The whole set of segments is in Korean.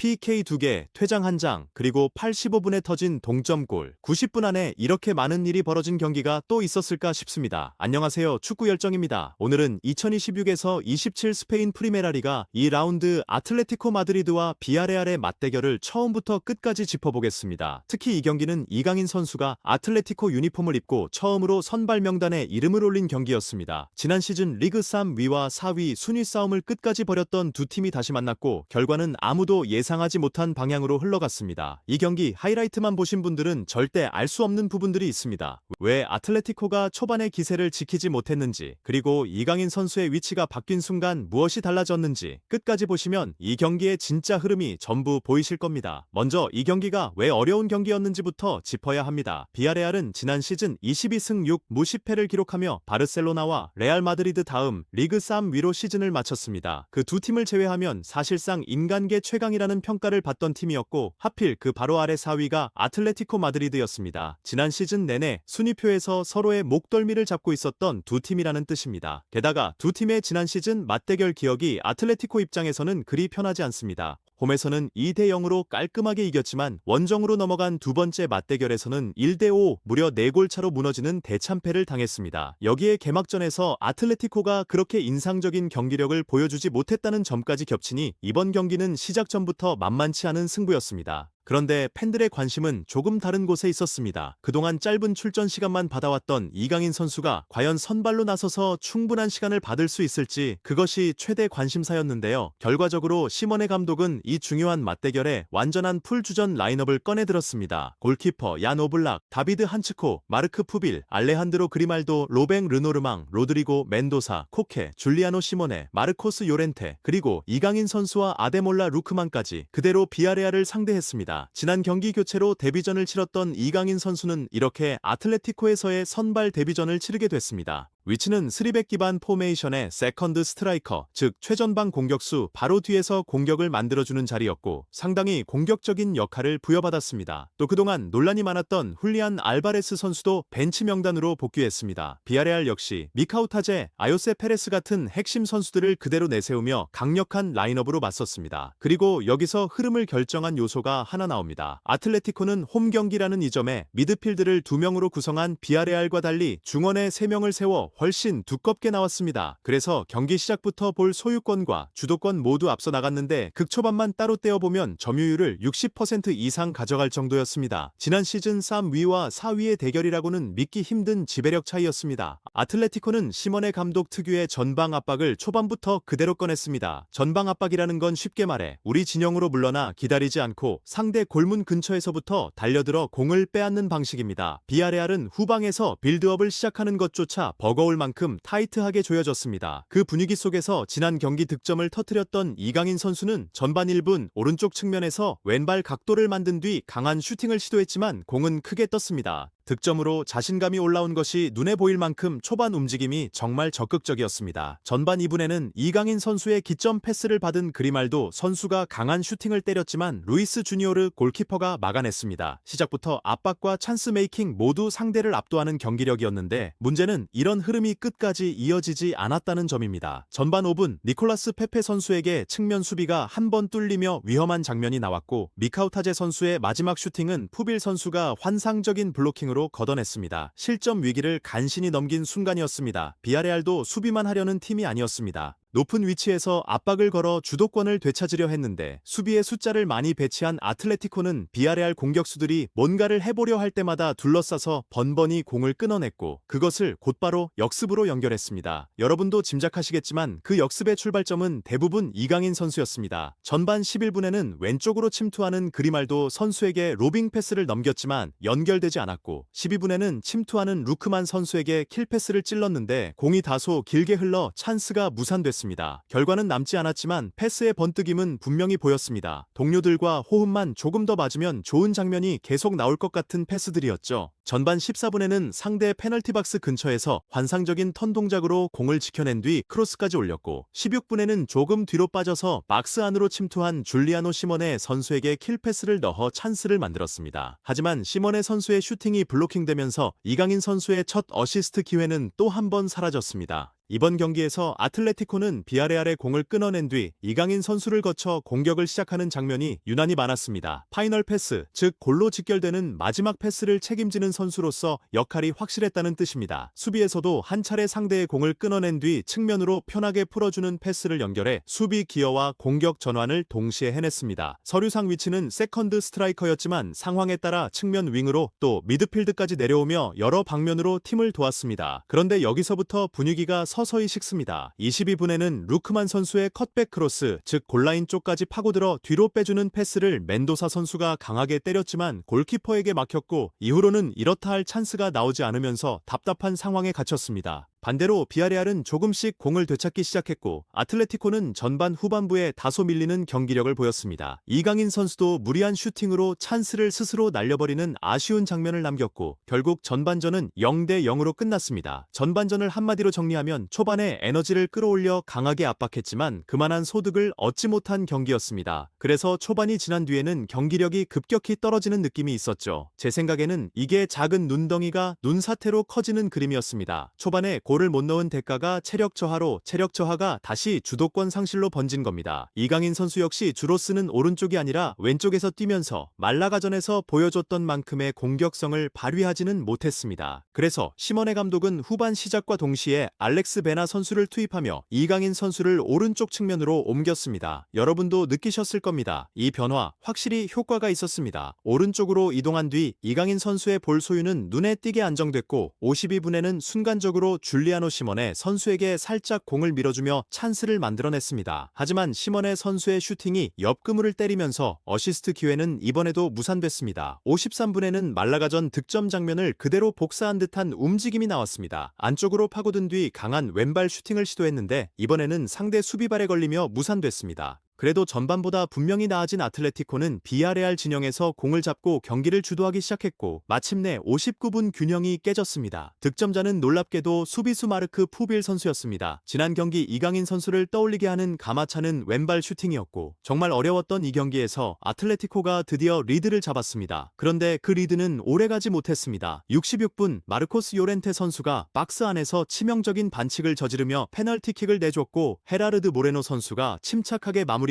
PK 2개, 퇴장 1장, 그리고 85분에 터진 동점골. 90분 안에 이렇게 많은 일이 벌어진 경기가 또 있었을까 싶습니다. 안녕하세요. 축구 열정입니다. 오늘은 2026에서 27 스페인 프리메라리가 2라운드 아틀레티코 마드리드와 비아레알의 맞대결을 처음부터 끝까지 짚어보겠습니다. 특히 이 경기는 이강인 선수가 아틀레티코 유니폼을 입고 처음으로 선발 명단에 이름을 올린 경기였습니다. 지난 시즌 리그 3 위와 4위 순위 싸움을 끝까지 벌였던 두 팀이 다시 만났고 결과는 아무도 예상하지 못한 방향으로 흘러갔습니다. 이 경기 하이라이트만 보신 분들은 절대 알 수 없는 부분들이 있습니다. 왜 아틀레티코가 초반의 기세를 지키지 못했는지, 그리고 이강인 선수의 위치가 바뀐 순간 무엇이 달라졌는지 끝까지 보시면 이 경기의 진짜 흐름이 전부 보이실 겁니다. 먼저 이 경기가 왜 어려운 경기였는지부터 짚어야 합니다. 비아레알은 지난 시즌 22승 6 무실패를 기록하며 바르셀로나와 레알 마드리드 다음 리그 3 위로 시즌을 마쳤습니다. 그 두 팀을 제외하면 사실상 인간계 최강이라는 평가를 받던 팀이었고 하필 그 바로 아래 4위가 아틀레티코 마드리드였습니다. 지난 시즌 내내 순위표에서 서로의 목덜미를 잡고 있었던 두 팀이라는 뜻입니다. 게다가 두 팀의 지난 시즌 맞대결 기억이 아틀레티코 입장에서는 그리 편하지 않습니다. 홈에서는 2대 0으로 깔끔하게 이겼지만 원정으로 넘어간 두 번째 맞대결에서는 1대 5 무려 4골 차로 무너지는 대참패를 당했습니다. 여기에 개막전에서 아틀레티코가 그렇게 인상적인 경기력을 보여주지 못했다는 점까지 겹치니 이번 경기는 시작 전부터 만만치 않은 승부였습니다. 그런데 팬들의 관심은 조금 다른 곳에 있었습니다. 그동안 짧은 출전 시간만 받아왔던 이강인 선수가 과연 선발로 나서서 충분한 시간을 받을 수 있을지 그것이 최대 관심사였는데요. 결과적으로 시모네 감독은 이 중요한 맞대결에 완전한 풀주전 라인업을 꺼내들었습니다. 골키퍼 얀 오블락, 다비드 한츠코, 마르크 푸빌, 알레한드로 그리말도, 로뱅 르노르망, 로드리고 멘도사, 코케, 줄리아노 시모네, 마르코스 요렌테, 그리고 이강인 선수와 아데몰라 루크만까지 그대로 비아레알을 상대했습니다. 지난 경기 교체로 데뷔전을 치렀던 이강인 선수는 이렇게 아틀레티코에서의 선발 데뷔전을 치르게 됐습니다. 위치는 3백 기반 포메이션의 세컨드 스트라이커, 즉 최전방 공격수 바로 뒤에서 공격을 만들어주는 자리였고 상당히 공격적인 역할을 부여받았습니다. 또 그동안 논란이 많았던 훌리안 알바레스 선수도 벤치 명단으로 복귀했습니다. 비아레알 역시 미카우타제, 아요세 페레스 같은 핵심 선수들을 그대로 내세우며 강력한 라인업으로 맞섰습니다. 그리고 여기서 흐름을 결정한 요소가 하나 나옵니다. 아틀레티코는 홈 경기라는 이 점에 미드필드를 2명으로 구성한 비아레알과 달리 중원에 3명을 세워 훨씬 두껍게 나왔습니다. 그래서 경기 시작부터 볼 소유권과 주도권 모두 앞서 나갔는데 극초반만 따로 떼어보면 점유율을 60% 이상 가져갈 정도였습니다. 지난 시즌 3위와 4위의 대결이라고는 믿기 힘든 지배력 차이였습니다. 아틀레티코는 시모네 감독 특유의 전방 압박을 초반부터 그대로 꺼냈습니다. 전방 압박이라는 건 쉽게 말해 우리 진영으로 물러나 기다리지 않고 상대 골문 근처에서부터 달려들어 공을 빼앗는 방식입니다. 비아레알은 후방에서 빌드업을 시작하는 것조차 버거울 만큼 타이트하게 조여졌습니다. 그 분위기 속에서 지난 경기 득점을 터뜨렸던 이강인 선수는 전반 1분 오른쪽 측면에서 왼발 각도를 만든 뒤 강한 슈팅을 시도했지만 공은 크게 떴습니다. 득점으로 자신감이 올라온 것이 눈에 보일 만큼 초반 움직임이 정말 적극적이었습니다. 전반 2분에는 이강인 선수의 기점 패스를 받은 그리말도 선수가 강한 슈팅을 때렸지만 루이스 주니오르 골키퍼가 막아냈습니다. 시작부터 압박과 찬스 메이킹 모두 상대를 압도하는 경기력이었는데 문제는 이런 흐름이 끝까지 이어지지 않았다는 점입니다. 전반 5분 니콜라스 페페 선수에게 측면 수비가 한 번 뚫리며 위험한 장면이 나왔고 미카우타제 선수의 마지막 슈팅은 푸빌 선수가 환상적인 블로킹으로 걷어냈습니다. 실점 위기를 간신히 넘긴 순간이었습니다. 비아레알도 수비만 하려는 팀이 아니었습니다. 높은 위치에서 압박을 걸어 주도권을 되찾으려 했는데 수비에 숫자를 많이 배치한 아틀레티코는 비아레알 공격수들이 뭔가를 해보려 할 때마다 둘러싸서 번번이 공을 끊어냈고 그것을 곧바로 역습으로 연결했습니다. 여러분도 짐작하시겠지만 그 역습의 출발점은 대부분 이강인 선수였습니다. 전반 11분에는 왼쪽으로 침투하는 그리말도 선수에게 로빙 패스를 넘겼지만 연결되지 않았고 12분에는 침투하는 루크만 선수에게 킬패스를 찔렀는데 공이 다소 길게 흘러 찬스가 무산됐습니다. 결과는 남지 않았지만 패스의 번뜩임은 분명히 보였습니다. 동료들과 호흡만 조금 더 맞으면 좋은 장면이 계속 나올 것 같은 패스들이었죠. 전반 14분에는 상대 페널티 박스 근처에서 환상적인 턴 동작으로 공을 지켜낸 뒤 크로스까지 올렸고 16분에는 조금 뒤로 빠져서 박스 안으로 침투한 줄리아노 시모네 선수에게 킬패스를 넣어 찬스를 만들었습니다. 하지만 시모네 선수의 슈팅이 블로킹되면서 이강인 선수의 첫 어시스트 기회는 또 한 번 사라졌습니다. 이번 경기에서 아틀레티코는 비아레알의 공을 끊어낸 뒤 이강인 선수를 거쳐 공격을 시작하는 장면이 유난히 많았습니다. 파이널 패스, 즉 골로 직결되는 마지막 패스를 책임지는 선수로서 역할이 확실했다는 뜻입니다. 수비에서도 한 차례 상대의 공을 끊어낸 뒤 측면으로 편하게 풀어주는 패스를 연결해 수비 기여와 공격 전환을 동시에 해냈습니다. 서류상 위치는 세컨드 스트라이커였지만 상황에 따라 측면 윙으로 또 미드필드까지 내려오며 여러 방면으로 팀을 도왔습니다. 그런데 여기서부터 분위기가 서서히 식습니다. 22분에는 루크만 선수의 컷백 크로스, 즉 골라인 쪽까지 파고들어 뒤로 빼주는 패스를 멘도사 선수가 강하게 때렸지만 골키퍼에게 막혔고 이후로는 이렇다 할 찬스가 나오지 않으면서 답답한 상황에 갇혔습니다. 반대로 비아레알은 조금씩 공을 되찾기 시작했고 아틀레티코는 전반 후반부에 다소 밀리는 경기력을 보였습니다. 이강인 선수도 무리한 슈팅으로 찬스를 스스로 날려버리는 아쉬운 장면을 남겼고 결국 전반전은 0대 0으로 끝났습니다. 전반전을 한마디로 정리하면 초반에 에너지를 끌어올려 강하게 압박했지만 그만한 소득을 얻지 못한 경기였습니다. 그래서 초반이 지난 뒤에는 경기력이 급격히 떨어지는 느낌이 있었죠. 제 생각에는 이게 작은 눈덩이가 눈사태로 커지는 그림이었습니다. 초반에 골을 못 넣은 대가가 체력 저하로 체력 저하가 다시 주도권 상실로 번진 겁니다. 이강인 선수 역시 주로 쓰는 오른쪽이 아니라 왼쪽에서 뛰면서 말라가전에서 보여줬던 만큼의 공격성을 발휘하지는 못했습니다. 그래서 시모네 감독은 후반 시작과 동시에 알렉스 베나 선수를 투입하며 이강인 선수를 오른쪽 측면으로 옮겼습니다. 여러분도 느끼셨을 겁니다. 이 변화 확실히 효과가 있었습니다. 오른쪽으로 이동한 뒤 이강인 선수의 볼 소유는 눈에 띄게 안정됐고 52분에는 순간적으로 줄리아노 시모네 선수에게 살짝 공을 밀어주며 찬스를 만들어냈습니다. 하지만 시모네 선수의 슈팅이 옆그물을 때리면서 어시스트 기회는 이번에도 무산됐습니다. 53분에는 말라가전 득점 장면을 그대로 복사한 듯한 움직임이 나왔습니다. 안쪽으로 파고든 뒤 강한 왼발 슈팅을 시도했는데 이번에는 상대 수비발에 걸리며 무산됐습니다. 그래도 전반보다 분명히 나아진 아틀레티코는 비아레알 진영에서 공을 잡고 경기를 주도하기 시작했고 마침내 59분 균형이 깨졌습니다. 득점자는 놀랍게도 수비수 마르크 푸빌 선수였습니다. 지난 경기 이강인 선수를 떠올리게 하는 가마차는 왼발 슈팅이었고 정말 어려웠던 이 경기에서 아틀레티코가 드디어 리드를 잡았습니다. 그런데 그 리드는 오래가지 못했습니다. 66분 마르코스 요렌테 선수가 박스 안에서 치명적인 반칙을 저지르며 페널티킥을 내줬고 헤라르드 모레노 선수가 침착하게 마무리하면서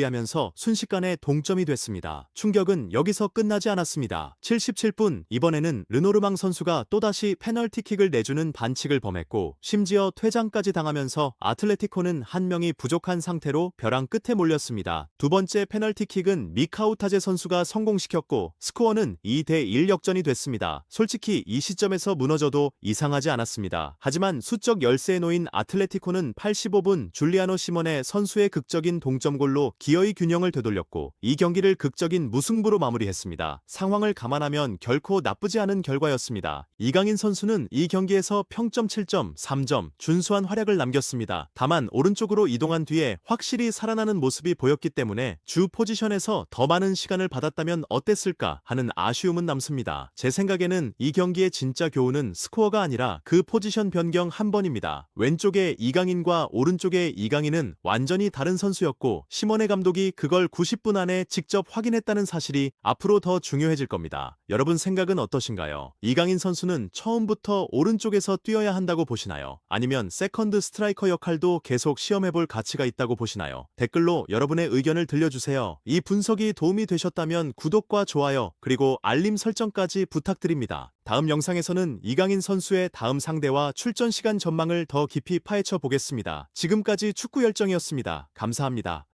순식간에 동점이 됐습니다. 충격은 여기서 끝나지 않았습니다. 77분 이번에는 르노르망 선수가 또다시 페널티킥을 내주는 반칙을 범했고 심지어 퇴장까지 당하면서 아틀레티코는 한 명이 부족한 상태로 벼랑 끝에 몰렸습니다. 두 번째 페널티킥은 미카우타제 선수가 성공시켰고 스코어는 2대1 역전이 됐습니다. 솔직히 이 시점에서 무너져도 이상하지 않았습니다. 하지만 수적 열세에 놓인 아틀레티코는 85분 줄리아노 시모네 선수의 극적인 동점골로 기어이 균형을 되돌렸고 이 경기를 극적인 무승부로 마무리했습니다. 상황을 감안하면 결코 나쁘지 않은 결과였습니다. 이강인 선수는 이 경기에서 평점 7점, 3점, 준수한 활약을 남겼습니다. 다만 오른쪽으로 이동한 뒤에 확실히 살아나는 모습이 보였기 때문에 주 포지션에서 더 많은 시간을 받았다면 어땠을까 하는 아쉬움은 남습니다. 제 생각에는 이 경기의 진짜 교훈은 스코어가 아니라 그 포지션 변경 한 번입니다. 왼쪽의 이강인과 오른쪽의 이강인은 완전히 다른 선수였고 시모네 감독이 그걸 90분 안에 직접 확인했다는 사실이 앞으로 더 중요해질 겁니다. 여러분 생각은 어떠신가요? 이강인 선수는 처음부터 오른쪽에서 뛰어야 한다고 보시나요? 아니면 세컨드 스트라이커 역할도 계속 시험해볼 가치가 있다고 보시나요? 댓글로 여러분의 의견을 들려주세요. 이 분석이 도움이 되셨다면 구독과 좋아요 그리고 알림 설정까지 부탁드립니다. 다음 영상에서는 이강인 선수의 다음 상대와 출전 시간 전망을 더 깊이 파헤쳐 보겠습니다. 지금까지 축구열정이었습니다. 감사합니다.